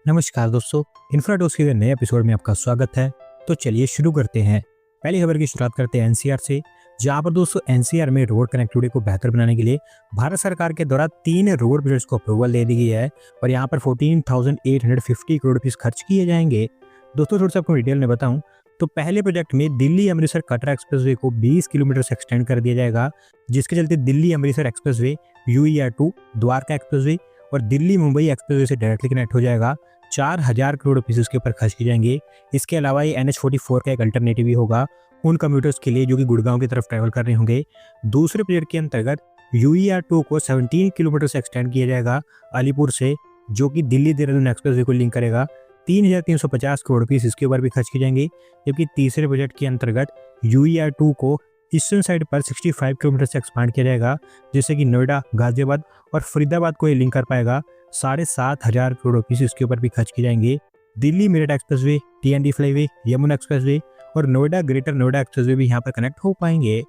नमस्कार दोस्तों, इन्फ्राडोज के नए एपिसोड में आपका स्वागत है। तो चलिए शुरू करते हैं। पहली खबर की शुरुआत करते हैं एनसीआर से, जहां पर दोस्तों एनसीआर में रोड कनेक्टिविटी को बेहतर बनाने के लिए भारत सरकार के द्वारा 3 रोड प्रोजेक्ट्स को अप्रूवल दे दी गई है और यहां पर 14,850 करोड़ रुपीस खर्च किए जाएंगे। दोस्तों थोड़ा सा आपको डिटेल में बताऊं तो पहले प्रोजेक्ट में दिल्ली अमृतसर कटरा एक्सप्रेसवे को 20 किलोमीटर से एक्सटेंड कर दिया जाएगा, जिसके चलते दिल्ली अमृतसर एक्सप्रेसवे, यूईआर 2, द्वारका एक्सप्रेसवे और दिल्ली मुंबई एक्सप्रेसवे से डायरेक्टली कनेक्ट हो जाएगा। 4,000 करोड़ रुपीस इसके ऊपर खर्च किए जाएंगे। इसके अलावा ये NH44 का एक अल्टरनेटिव भी होगा उन कम्यूटर्स के लिए जो कि गुड़गांव की तरफ ट्रैवल कर रहे होंगे। दूसरे प्रोजेक्ट के अंतर्गत UER2 को 17 किलोमीटर से एक्सटेंड किया जाएगा अलीपुर से, जो कि दिल्ली देहरादून एक्सप्रेसवे को लिंक करेगा। 3,350 करोड़ रुपीस इसके ऊपर भी खर्च किए जाएंगे। जबकि तीसरे प्रोजेक्ट के अंतर्गत UER2 को ईस्टर्न साइड पर 65 किलोमीटर से एक्सपांड किया जाएगा, जिससे कि नोएडा, गाजियाबाद और फरीदाबाद को ये लिंक कर पाएगा। 7,500 करोड़ रुपीस इसके ऊपर भी खर्च किए जाएंगे। Delhi Meerut expressway, TND flyway, Yamuna expressway और नोएडा ग्रेटर नोएडा एक्सप्रेसवे भी यहाँ पर कनेक्ट हो पाएंगे।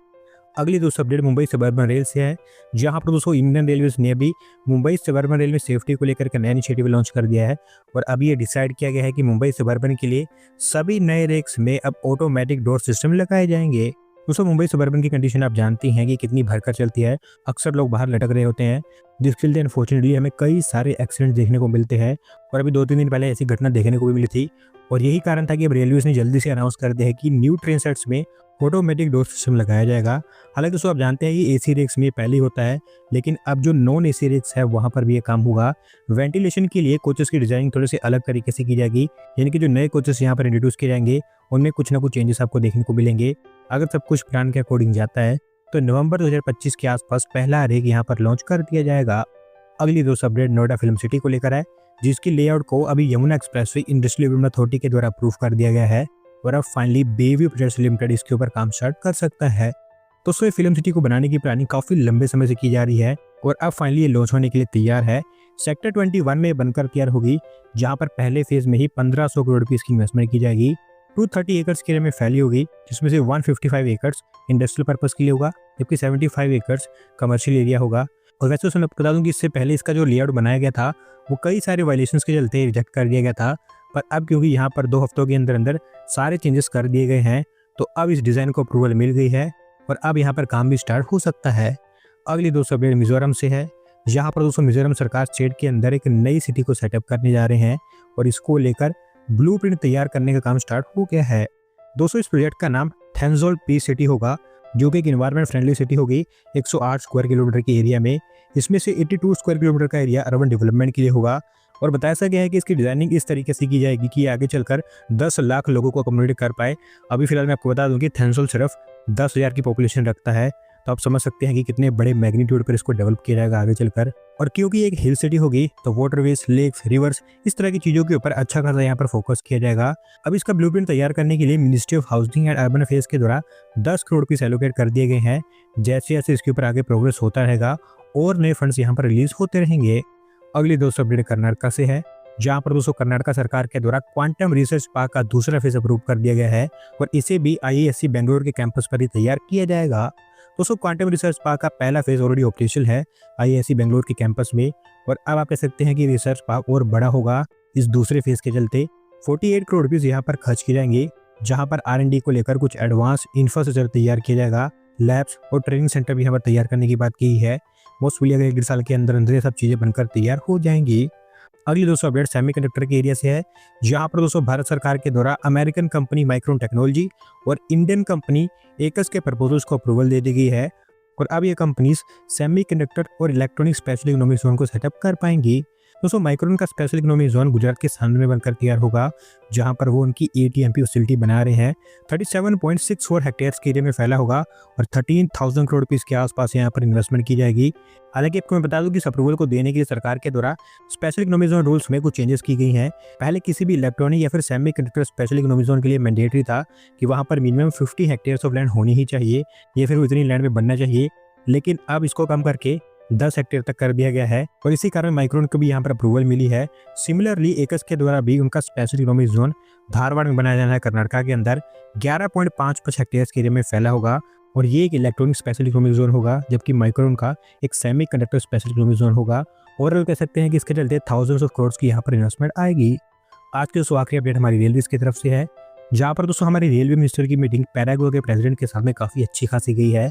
अगली दोस्तों अपडेट मुंबई सबअर्बन रेल से है, जहां पर दोस्तों इंडियन रेलवेज ने भी मुंबई सबअर्बन रेल में सेफ्टी को लेकर के नया इनिशिएटिव लॉन्च कर दिया है और अभी ये डिसाइड किया गया है कि मुंबई सबअर्बन के लिए सभी नए रेक्स में अब ऑटोमेटिक डोर सिस्टम लगाए जाएंगे। दोस्तों मुंबई सबअर्बन की कंडीशन आप जानती हैं कि कितनी भरकर चलती है। अक्सर लोग बाहर लटक रहे होते हैं, जिसके लिए अनफॉर्चुनेटली हमें कई सारे एक्सीडेंट देखने को मिलते हैं और अभी 2-3 दिन पहले ऐसी घटना देखने को भी मिली थी। और यही कारण था कि अब रेलवेज ने जल्दी से अनाउंस कर दिया है कि न्यू ट्रेन सेट्स में ऑटोमेटिक डोर सिस्टम लगाया जाएगा। हालांकि दोस्तों आप जानते हैं कि AC रेक्स में पहले ही होता है, लेकिन अब जो नॉन AC रेक्स है वहां पर भी ये काम होगा। वेंटिलेशन के लिए कोचेस की डिजाइनिंग थोड़े से अलग तरीके से की जाएगी, यानी कि जो नए कोचेस यहाँ पर इंट्रोड्यूस किए जाएंगे उनमें कुछ ना कुछ चेंजेस आपको देखने को मिलेंगे। अगर सब कुछ प्लान के अकॉर्डिंग जाता है तो नवंबर 2025 के आसपास पहला रेक यहाँ पर लॉन्च कर दिया जाएगा। अगली दोस्त अपडेट नोएडा फिल्म सिटी को लेकर है, जिसकी लेआउट को अभी Yamuna expressway industrial development authority के द्वारा अप्रूव कर दिया गया है और अब फाइनली बेव्यू प्रोजेक्ट्स लिमिटेड इसके ऊपर काम स्टार्ट कर सकता है। दोस्तों ये फिल्म सिटी को बनाने की प्लानिंग काफी लंबे समय से की जा रही है और अब फाइनली ये लॉन्च होने के लिए तैयार है। सेक्टर 21 में बनकर तैयार होगी, जहां पर पहले फेज में ही 1,500 करोड़ रुपए की इन्वेस्टमेंट की जाएगी। 230 एकर्स के एरिया में फैली होगी, जिसमें से 155 एकर्स इंडस्ट्रियल पर्पस के लिए होगा, जबकि 75 एकर्स कमर्शियल एरिया होगा। और वैसे तो मैं बता दूं कि इससे पहले इसका जो लेआउट बनाया गया था वो कई सारे वायलेशंस के चलते रिजेक्ट कर दिया गया था, पर अब क्योंकि यहाँ पर 2 हफ्तों के अंदर अंदर सारे चेंजेस कर दिए गए हैं तो अब इस डिज़ाइन को अप्रूवल मिल गई है और अब यहाँ पर काम भी स्टार्ट हो सकता है। अगली दोस्तों अपडेट मिजोरम से है, जहाँ पर दोस्तों मिजोरम सरकार स्टेट के अंदर एक नई सिटी को सेटअप करने जा रहे हैं और इसको लेकर ब्लूप्रिंट तैयार करने का काम स्टार्ट हो गया है। दोस्तों इस प्रोजेक्ट का नाम थेंजोल पीस सिटी होगा, जो कि एक इन्वायरमेंट फ्रेंडली सिटी होगी 108 स्क्वायर किलोमीटर के एरिया में। इसमें से 82 स्क्वायर किलोमीटर का एरिया अर्बन डेवलपमेंट के लिए होगा और बताया गया है कि इसकी डिजाइनिंग इस तरीके से की जाएगी कि आगे चलकर 10 लाख लोगों को अकोमोडेट कर पाए। अभी फिलहाल मैं आपको बता दूं कि थेंजोल सिर्फ 10,000 की पॉपुलेशन रखता है, तो आप समझ सकते हैं कि कितने बड़े मैग्नीट्यूड पर इसको डेवलप किया जाएगा आगे चलकर। और क्योंकि एक हिल सिटी होगी तो वाटरवेज, लेक्स, रिवर्स, इस तरह की चीज़ों के ऊपर अच्छा खासा यहाँ पर फोकस किया जाएगा। अब इसका ब्लूप्रिंट तैयार करने के लिए ministry of housing and urban affairs के द्वारा 10 करोड़ रुपीस एलोकेट कर दिए गए हैं। जैसे जैसे इसके ऊपर आगे प्रोग्रेस होता रहेगा और नए फंड्स यहाँ पर रिलीज होते रहेंगे। अगली दोस्तों अपडेट कर्नाटका से है, जहां पर दोस्तों कर्नाटका सरकार के द्वारा क्वांटम रिसर्च पार्क का दूसरा फेज अप्रूव कर दिया गया है और इसे भी IISc बेंगलुरु के कैंपस पर ही तैयार किया जाएगा। दोस्तों क्वांटम रिसर्च पार्क का पहला फेज ऑलरेडी ऑपरेशनल है IISc बेंगलुरु के कैंपस में और अब आप कह सकते हैं कि रिसर्च पार्क और बड़ा होगा इस दूसरे फेज के चलते। 48 करोड़ रुपीज यहाँ पर खर्च किए जाएंगे, जहाँ पर R&D को लेकर कुछ एडवांस इंफ्रास्ट्रक्चर तैयार किया जाएगा। लैब्स और ट्रेनिंग सेंटर भी यहाँ पर तैयार करने की बात की है। मोस्टली अगर 1-1.5 साल के अंदर अंदर ये सब चीज़ें बनकर तैयार हो जाएंगी। अगली दोस्तों अपडेट सेमीकंडक्टर के एरिया से है, जहां पर दोस्तों भारत सरकार के द्वारा अमेरिकन कंपनी माइक्रोन टेक्नोलॉजी और इंडियन कंपनी एकस के प्रपोजल्स को अप्रूवल दे दी गई है और अब ये कंपनीज सेमीकंडक्टर और इलेक्ट्रॉनिक स्पेशल इकोनॉमिक जोन को सेटअप कर पाएंगी। दोस्तों माइक्रोन का स्पेशल इकोनॉमिक जोन गुजरात के सांड में बनकर तैयार होगा, जहां पर वो उनकी ATMP फैसिलिटी बना रहे हैं। 37.64 हेक्टेयर्स के एरिया में फैला होगा और 13,000 करोड़ रुपीस के आसपास यहाँ पर इन्वेस्टमेंट की जाएगी। हालांकि आपको मैं बता दूं कि इस अप्रूवल को देने के लिए सरकार के द्वारा स्पेशल इकोनॉमिक जोन रूल्स में कुछ चेंजेस की गई हैं। पहले किसी भी इलेक्ट्रॉनिक या फिर सेमीकंडक्टर स्पेशल इकोनॉमिक जोन के लिए मैंडेटरी था कि वहाँ पर मिनिमम 50 हेक्टेयर्स ऑफ लैंड होनी ही चाहिए या फिर उतनी लैंड में बनना चाहिए, लेकिन अब इसको कम करके 10 हेक्टेयर तक कर दिया गया है और इसी कारण माइक्रोन को भी यहाँ पर अप्रूवल मिली है। सिमिलरली एकस के द्वारा भी उनका स्पेशल इकोनॉमिक जोन धारवाड़ में बनाया जाना है कर्नाटका के अंदर। 11.55 हेक्टेयर के एरिया में फैला होगा और ये एक इलेक्ट्रॉनिक स्पेशल इकोनॉमिक जोन होगा, जबकि माइक्रोन का एक semi conductor special economic zone होगा ओवरऑल कह सकते हैं कि इसके चलते थाउजेंड्स ऑफ करोड़ की यहाँ पर इन्वेस्टमेंट आएगी। आज की दोस्तों आखिरी अपडेट हमारी रेलवे की तरफ से है, जहाँ पर दोस्तों हमारी रेलवे मिनिस्टर की मीटिंग पैराग्वे के प्रेसिडेंट के साथ में काफ़ी अच्छी खासी गई है।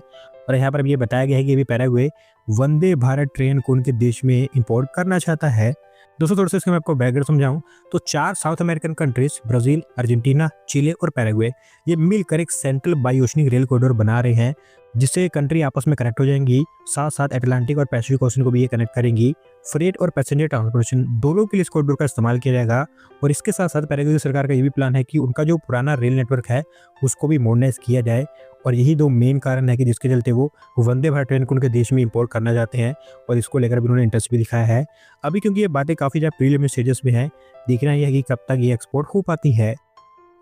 और यहाँ पर अब ये बताया गया है कि अभी पैराग्वे वंदे भारत ट्रेन को उनके देश में इंपोर्ट करना चाहता है। दोस्तों थोड़ा सा इसका मैं आपको बैकग्राउंड समझाऊं तो 4 south American countries Brazil, Argentina, Chile और पैराग्वे ये मिलकर एक central bioceanic rail corridor बना रहे हैं, जिससे कंट्री आपस में कनेक्ट हो जाएंगी। साथ साथ अटलांटिक और पैसिफिक ओशन को भी ये कनेक्ट करेंगी। फ्रेट और पैसेंजर ट्रांसपोर्टेशन दोनों के लिए इस कॉरिडोर का इस्तेमाल किया जाएगा। और इसके साथ साथ पैराग्वे सरकार का ये भी प्लान है कि उनका जो पुराना रेल नेटवर्क है उसको भी मॉडर्नाइज किया जाए। और यही 2 मेन कारण है कि जिसके चलते वो वंदे भारत ट्रेन को उनके देश में इंपोर्ट करना चाहते हैं। और इसको लेकर भी उन्होंने इंटरेस्ट भी दिखाया है। अभी क्योंकि ये बातें काफ़ी ज़्यादा प्रीलिमिनरी स्टेजेस में हैं, देखना यह है कि कब तक ये एक्सपोर्ट हो पाती है।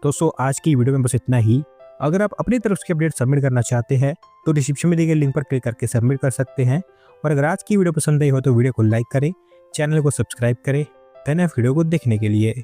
दोस्तों आज की वीडियो में बस इतना ही। अगर आप अपनी तरफ से अपडेट सबमिट करना चाहते हैं तो डिस्क्रिप्शन में दिए गए लिंक पर क्लिक करके सबमिट कर सकते हैं। और अगर आज की वीडियो पसंद आई हो तो वीडियो को लाइक करें, चैनल को सब्सक्राइब करें। धन्यवाद वीडियो को देखने के लिए।